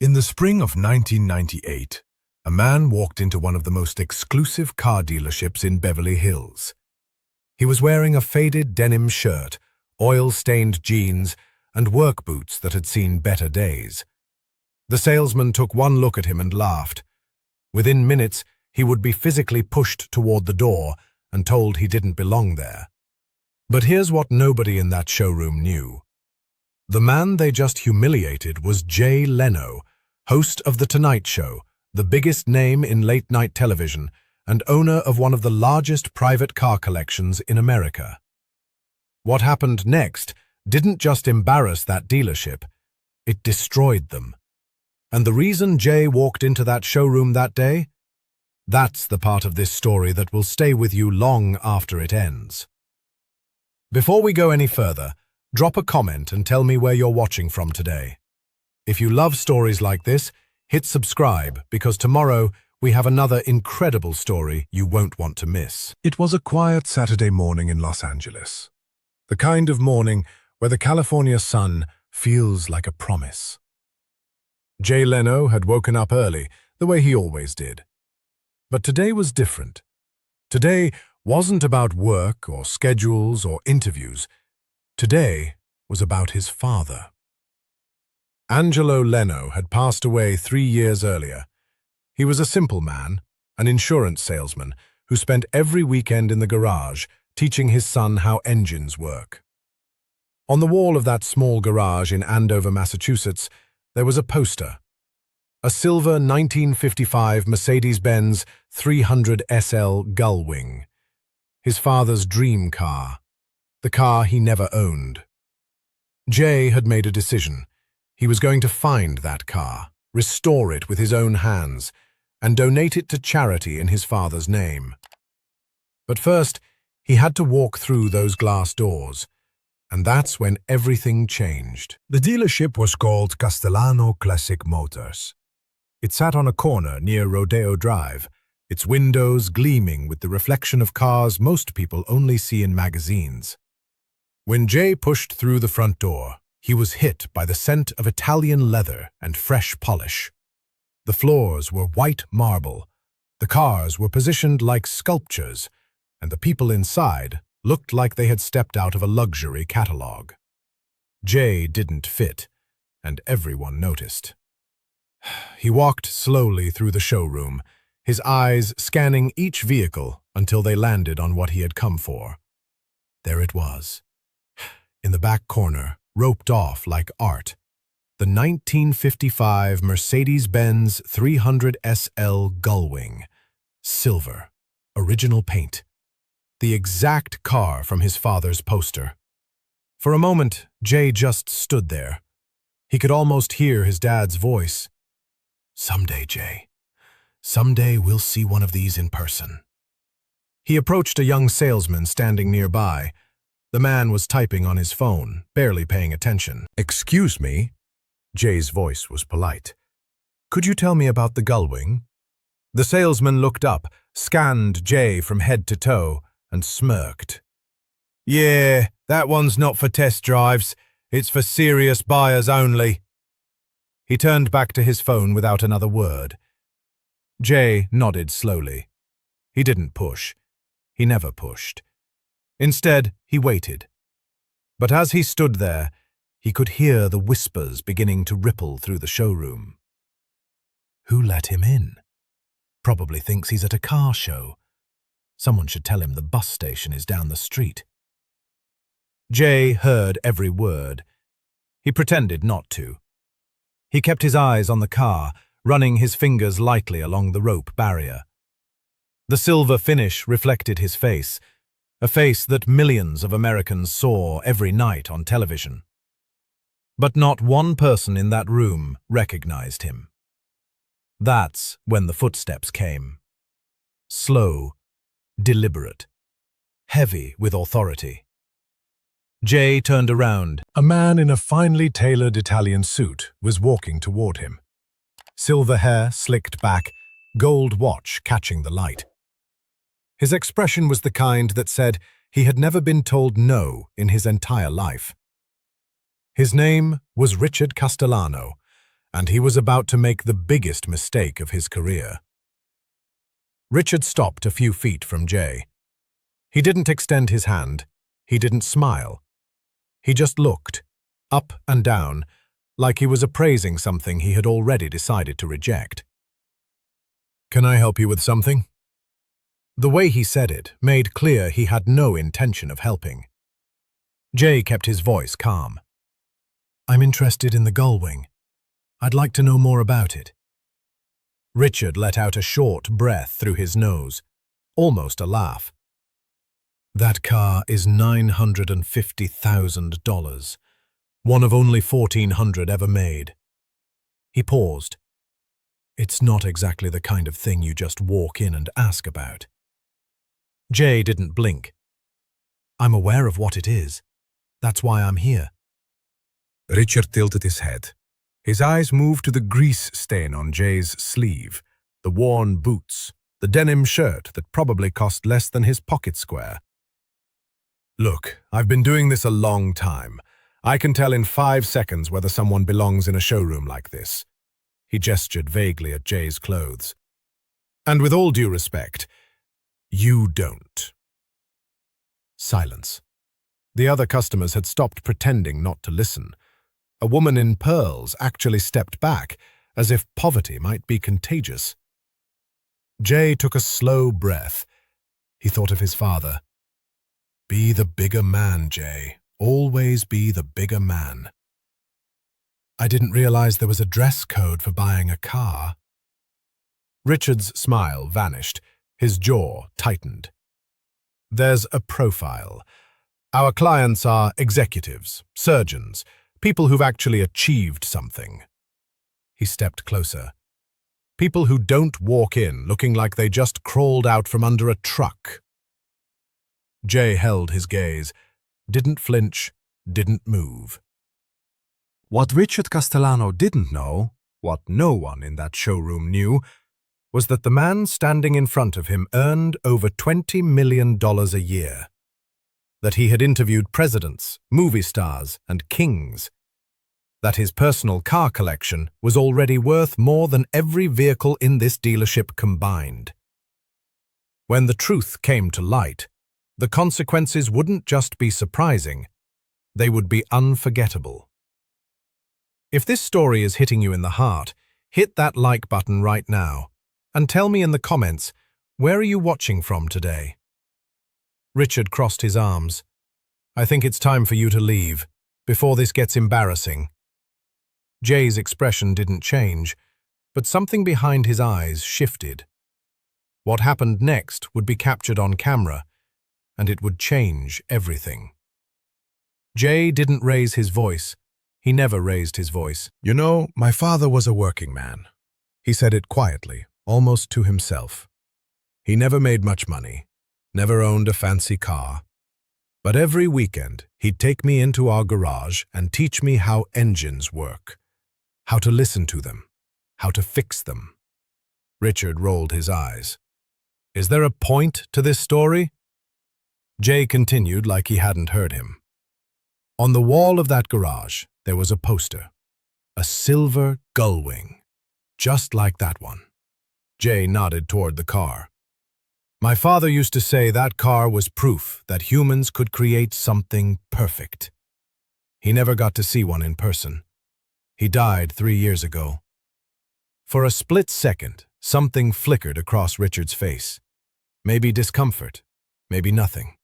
In the spring of 1998, a man walked into one of the most exclusive car dealerships in Beverly Hills. He was wearing a faded denim shirt, oil-stained jeans, and work boots that had seen better days. The salesman took one look at him and laughed. Within minutes, he would be physically pushed toward the door and told he didn't belong there. But here's what nobody in that showroom knew. The man they just humiliated was Jay Leno, host of The Tonight Show, the biggest name in late-night television, and owner of one of the largest private car collections in America. What happened next didn't just embarrass that dealership, it destroyed them. And the reason Jay walked into that showroom that day? That's the part of this story that will stay with you long after it ends. Before we go any further, drop a comment and tell me where you're watching from today. If you love stories like this, hit subscribe because tomorrow we have another incredible story you won't want to miss. It was a quiet Saturday morning in Los Angeles. The kind of morning where the California sun feels like a promise. Jay Leno had woken up early, the way he always did. But today was different. Today wasn't about work or schedules or interviews. Today was about his father. Angelo Leno had passed away 3 years earlier. He was a simple man, an insurance salesman, who spent every weekend in the garage teaching his son how engines work. On the wall of that small garage in Andover, Massachusetts, there was a poster. A silver 1955 Mercedes-Benz 300 SL Gullwing. His father's dream car. The car he never owned. Jay had made a decision. He was going to find that car, restore it with his own hands, and donate it to charity in his father's name. But first, he had to walk through those glass doors, and that's when everything changed. The dealership was called Castellano Classic Motors. It sat on a corner near Rodeo Drive, its windows gleaming with the reflection of cars most people only see in magazines. When Jay pushed through the front door, he was hit by the scent of Italian leather and fresh polish. The floors were white marble, the cars were positioned like sculptures, and the people inside looked like they had stepped out of a luxury catalog. Jay didn't fit, and everyone noticed. He walked slowly through the showroom, his eyes scanning each vehicle until they landed on what he had come for. There it was. In the back corner, roped off like art, the 1955 Mercedes-Benz 300 SL Gullwing. Silver. Original paint. The exact car from his father's poster. For a moment, Jay just stood there. He could almost hear his dad's voice. "Someday, Jay. Someday we'll see one of these in person." He approached a young salesman standing nearby. The man was typing on his phone, barely paying attention. "Excuse me?" Jay's voice was polite. "Could you tell me about the Gullwing?" The salesman looked up, scanned Jay from head to toe, and smirked. "Yeah, that one's not for test drives. It's for serious buyers only." He turned back to his phone without another word. Jay nodded slowly. He didn't push. He never pushed. Instead, he waited. But as he stood there, he could hear the whispers beginning to ripple through the showroom. Who let him in? Probably thinks he's at a car show. Someone should tell him the bus station is down the street. Jay heard every word. He pretended not to. He kept his eyes on the car, running his fingers lightly along the rope barrier. The silver finish reflected his face, a face that millions of Americans saw every night on television. But not one person in that room recognized him. That's when the footsteps came. Slow, deliberate, heavy with authority. Jay turned around. A man in a finely tailored Italian suit was walking toward him. Silver hair slicked back, gold watch catching the light. His expression was the kind that said he had never been told no in his entire life. His name was Richard Castellano, and he was about to make the biggest mistake of his career. Richard stopped a few feet from Jay. He didn't extend his hand. He didn't smile. He just looked, up and down, like he was appraising something he had already decided to reject. "Can I help you with something?" The way he said it made clear he had no intention of helping. Jay kept his voice calm. "I'm interested in the gull-wing. I'd like to know more about it." Richard let out a short breath through his nose, almost a laugh. "That car is $950,000, one of only 1,400 ever made." He paused. "It's not exactly the kind of thing you just walk in and ask about." Jay didn't blink. "I'm aware of what it is. That's why I'm here." Richard tilted his head. His eyes moved to the grease stain on Jay's sleeve, the worn boots, the denim shirt that probably cost less than his pocket square. "Look, I've been doing this a long time. I can tell in 5 seconds whether someone belongs in a showroom like this." He gestured vaguely at Jay's clothes. "And with all due respect, you don't." Silence. The other customers had stopped pretending not to listen. A woman in pearls actually stepped back, as if poverty might be contagious. Jay took a slow breath. He thought of his father. "Be the bigger man, Jay. Always be the bigger man." "I didn't realize there was a dress code for buying a car." Richard's smile vanished. His jaw tightened. "There's a profile. Our clients are executives, surgeons, people who've actually achieved something." He stepped closer. "People who don't walk in looking like they just crawled out from under a truck." Jay held his gaze, didn't flinch, didn't move. What Richard Castellano didn't know, what no one in that showroom knew, was that the man standing in front of him earned over $20 million a year. That he had interviewed presidents, movie stars, and kings. That his personal car collection was already worth more than every vehicle in this dealership combined. When the truth came to light, the consequences wouldn't just be surprising, they would be unforgettable. If this story is hitting you in the heart, hit that like button right now, and tell me in the comments, where are you watching from today? Richard crossed his arms. "I think it's time for you to leave, before this gets embarrassing." Jay's expression didn't change, but something behind his eyes shifted. What happened next would be captured on camera, and it would change everything. Jay didn't raise his voice. He never raised his voice. "You know, my father was a working man." He said it quietly, almost to himself. "He never made much money. Never owned a fancy car. But every weekend, he'd take me into our garage and teach me how engines work, how to listen to them, how to fix them." Richard rolled his eyes. "Is there a point to this story?" Jay continued like he hadn't heard him. "On the wall of that garage, there was a poster, a silver gull-wing, just like that one." Jay nodded toward the car. "My father used to say that car was proof that humans could create something perfect. He never got to see one in person. He died 3 years ago." For a split second, something flickered across Richard's face. Maybe discomfort, maybe nothing.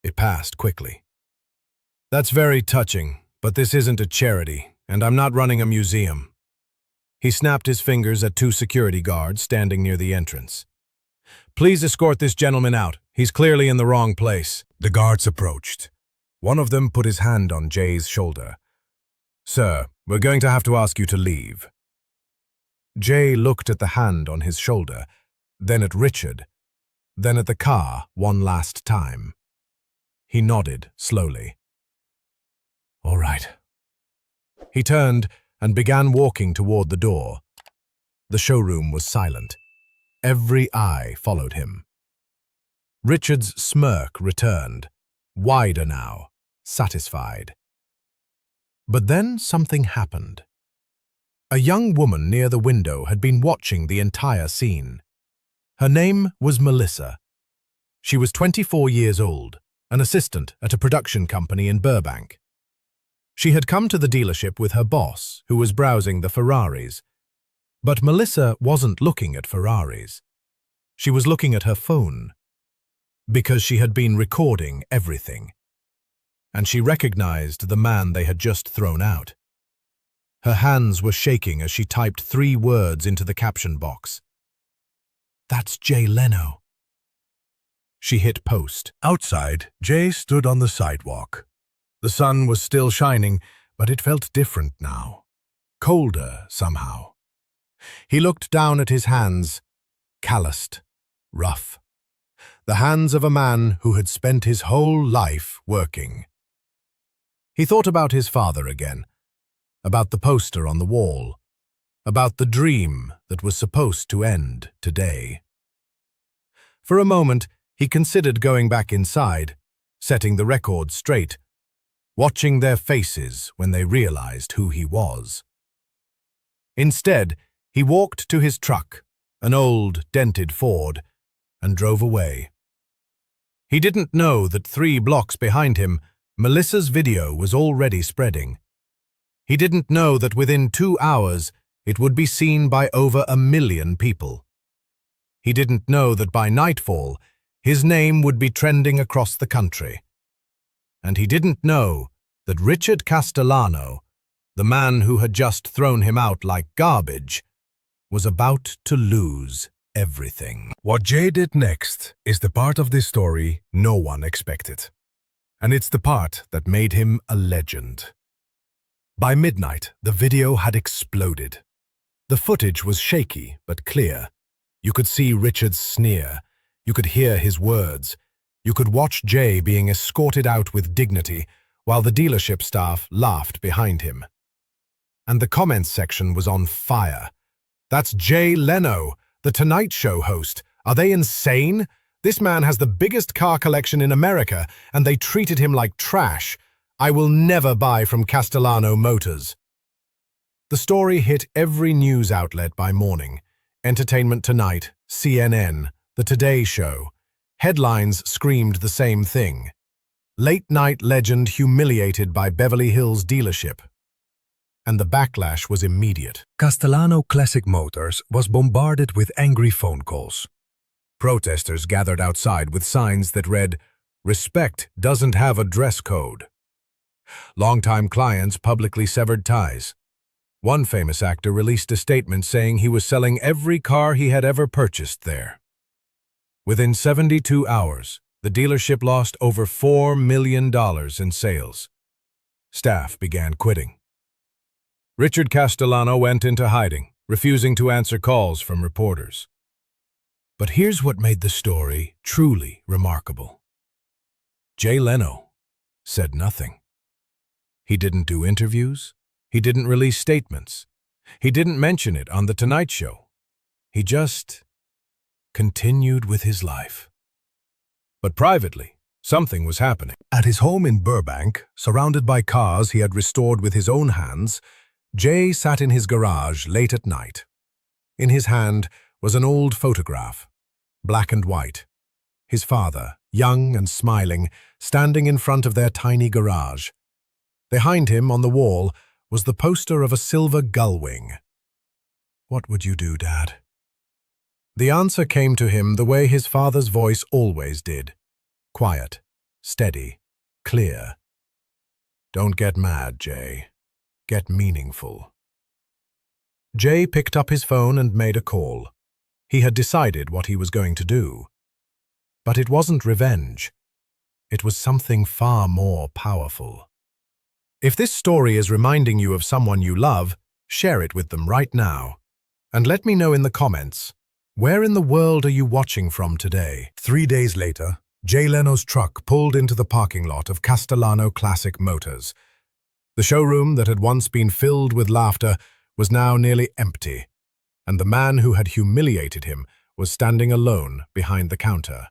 It passed quickly. "That's very touching, but this isn't a charity, and I'm not running a museum." He snapped his fingers at 2 security guards standing near the entrance. "Please escort this gentleman out. He's clearly in the wrong place." The guards approached. One of them put his hand on Jay's shoulder. "Sir, we're going to have to ask you to leave." Jay looked at the hand on his shoulder, then at Richard, then at the car one last time. He nodded slowly. "All right." He turned and began walking toward the door. The showroom was silent. Every eye followed him. Richard's smirk returned, wider now, satisfied. But then something happened. A young woman near the window had been watching the entire scene. Her name was Melissa. She was 24 years old, an assistant at a production company in Burbank. She had come to the dealership with her boss, who was browsing the Ferraris. But Melissa wasn't looking at Ferraris. She was looking at her phone, because she had been recording everything. And she recognized the man they had just thrown out. Her hands were shaking as she typed 3 words into the caption box. "That's Jay Leno." She hit post. Outside, Jay stood on the sidewalk. The sun was still shining, but it felt different now. Colder, somehow. He looked down at his hands, calloused, rough. The hands of a man who had spent his whole life working. He thought about his father again, about the poster on the wall, about the dream that was supposed to end today. For a moment, he considered going back inside, setting the record straight, watching their faces when they realized who he was. Instead, he walked to his truck, an old, dented Ford, and drove away. He didn't know that 3 blocks behind him, Melissa's video was already spreading. He didn't know that within 2 hours, it would be seen by over 1 million people. He didn't know that by nightfall, his name would be trending across the country. And he didn't know that Richard Castellano, the man who had just thrown him out like garbage, was about to lose everything. What Jay did next is the part of this story no one expected. And it's the part that made him a legend. By midnight, the video had exploded. The footage was shaky but clear. You could see Richard's sneer. You could hear his words. You could watch Jay being escorted out with dignity while the dealership staff laughed behind him. And the comments section was on fire. "That's Jay Leno, the Tonight Show host. Are they insane? This man has the biggest car collection in America, and they treated him like trash. I will never buy from Castellano Motors." The story hit every news outlet by morning. Entertainment Tonight, CNN, The Today Show. Headlines screamed the same thing. Late-night legend humiliated by Beverly Hills dealership. And the backlash was immediate. Castellano Classic Motors was bombarded with angry phone calls. Protesters gathered outside with signs that read, "Respect doesn't have a dress code." Longtime clients publicly severed ties. One famous actor released a statement saying he was selling every car he had ever purchased there. Within 72 hours, the dealership lost over $4 million in sales. Staff began quitting. Richard Castellano went into hiding, refusing to answer calls from reporters. But here's what made the story truly remarkable. Jay Leno said nothing. He didn't do interviews. He didn't release statements. He didn't mention it on The Tonight Show. He just continued with his life. But privately, something was happening. At his home in Burbank, surrounded by cars he had restored with his own hands, Jay sat in his garage late at night. In his hand was an old photograph, black and white. His father, young and smiling, standing in front of their tiny garage. Behind him on the wall was the poster of a silver gull wing. "What would you do, Dad?" The answer came to him the way his father's voice always did. Quiet, steady, clear. "Don't get mad, Jay. Get meaningful." Jay picked up his phone and made a call. He had decided what he was going to do. But it wasn't revenge. It was something far more powerful. If this story is reminding you of someone you love, share it with them right now. And let me know in the comments, where in the world are you watching from today? 3 days later, Jay Leno's truck pulled into the parking lot of Castellano Classic Motors. The showroom that had once been filled with laughter was now nearly empty, and the man who had humiliated him was standing alone behind the counter.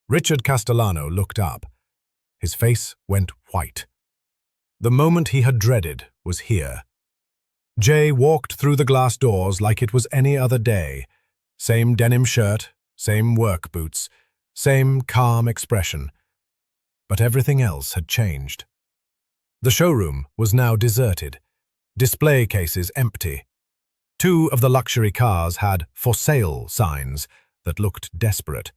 Richard Castellano looked up. His face went white. The moment he had dreaded was here. Jay walked through the glass doors like it was any other day. Same denim shirt, same work boots, same calm expression. But everything else had changed. The showroom was now deserted, display cases empty. Two of the luxury cars had "for sale" signs that looked desperate.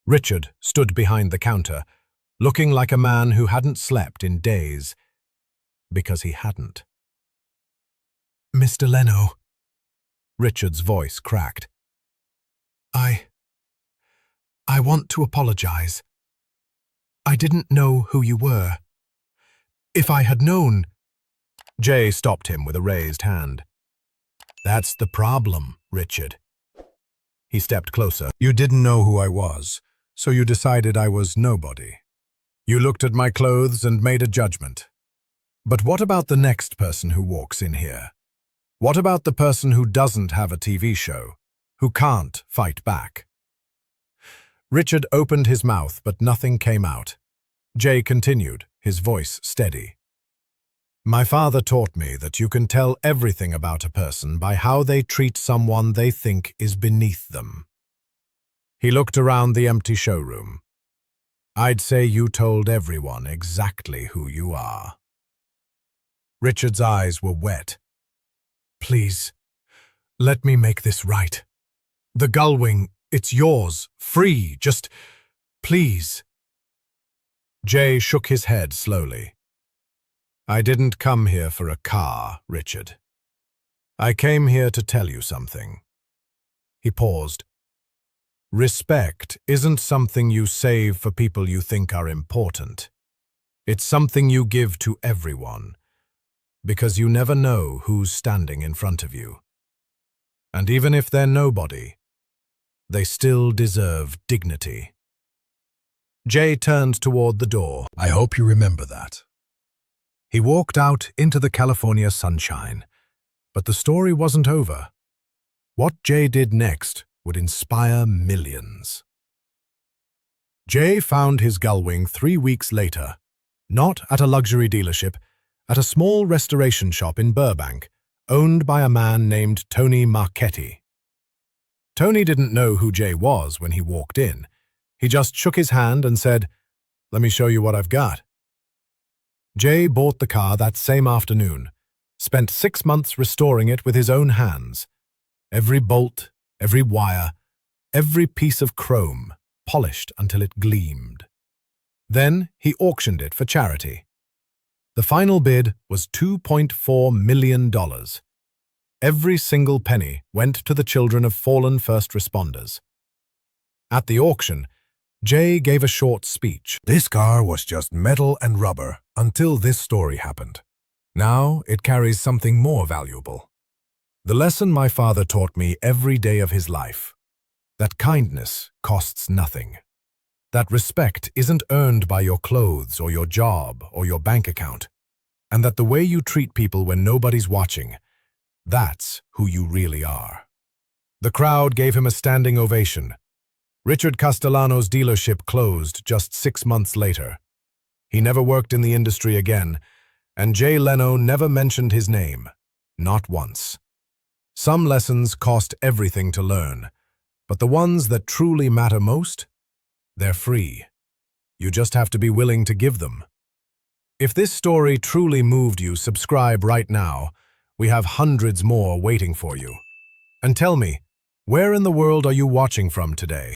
Richard stood behind the counter, looking like a man who hadn't slept in days. Because he hadn't. "Mr. Leno," Richard's voice cracked. I want to apologize. I didn't know who you were. If I had known..." Jay stopped him with a raised hand. "That's the problem, Richard." He stepped closer. "You didn't know who I was, so you decided I was nobody. You looked at my clothes and made a judgment. But what about the next person who walks in here? What about the person who doesn't have a TV show, who can't fight back?" Richard opened his mouth, but nothing came out. Jay continued, his voice steady. "My father taught me that you can tell everything about a person by how they treat someone they think is beneath them." He looked around the empty showroom. "I'd say you told everyone exactly who you are." Richard's eyes were wet. "Please, let me make this right. The gullwing, it's yours, free, just please." Jay shook his head slowly. "I didn't come here for a car, Richard. I came here to tell you something." He paused. "Respect isn't something you save for people you think are important. It's something you give to everyone, because you never know who's standing in front of you. And even if they're nobody, they still deserve dignity." Jay turned toward the door. "I hope you remember that." He walked out into the California sunshine, but the story wasn't over. What Jay did next would inspire millions. Jay found his gullwing 3 weeks later, not at a luxury dealership, at a small restoration shop in Burbank, owned by a man named Tony Marchetti. Tony didn't know who Jay was when he walked in. He just shook his hand and said, "Let me show you what I've got." Jay bought the car that same afternoon, spent 6 months restoring it with his own hands. Every bolt, every wire, every piece of chrome, polished until it gleamed. Then he auctioned it for charity. The final bid was $2.4 million. Every single penny went to the children of fallen first responders. At the auction, Jay gave a short speech. "This car was just metal and rubber until this story happened. Now it carries something more valuable. The lesson my father taught me every day of his life. That kindness costs nothing. That respect isn't earned by your clothes or your job or your bank account. And that the way you treat people when nobody's watching, that's who you really are." The crowd gave him a standing ovation. Richard Castellano's dealership closed just 6 months later. He never worked in the industry again, and Jay Leno never mentioned his name, not once. Some lessons cost everything to learn, but the ones that truly matter most, they're free. You just have to be willing to give them. If this story truly moved you, subscribe right now. We have hundreds more waiting for you. And tell me, where in the world are you watching from today?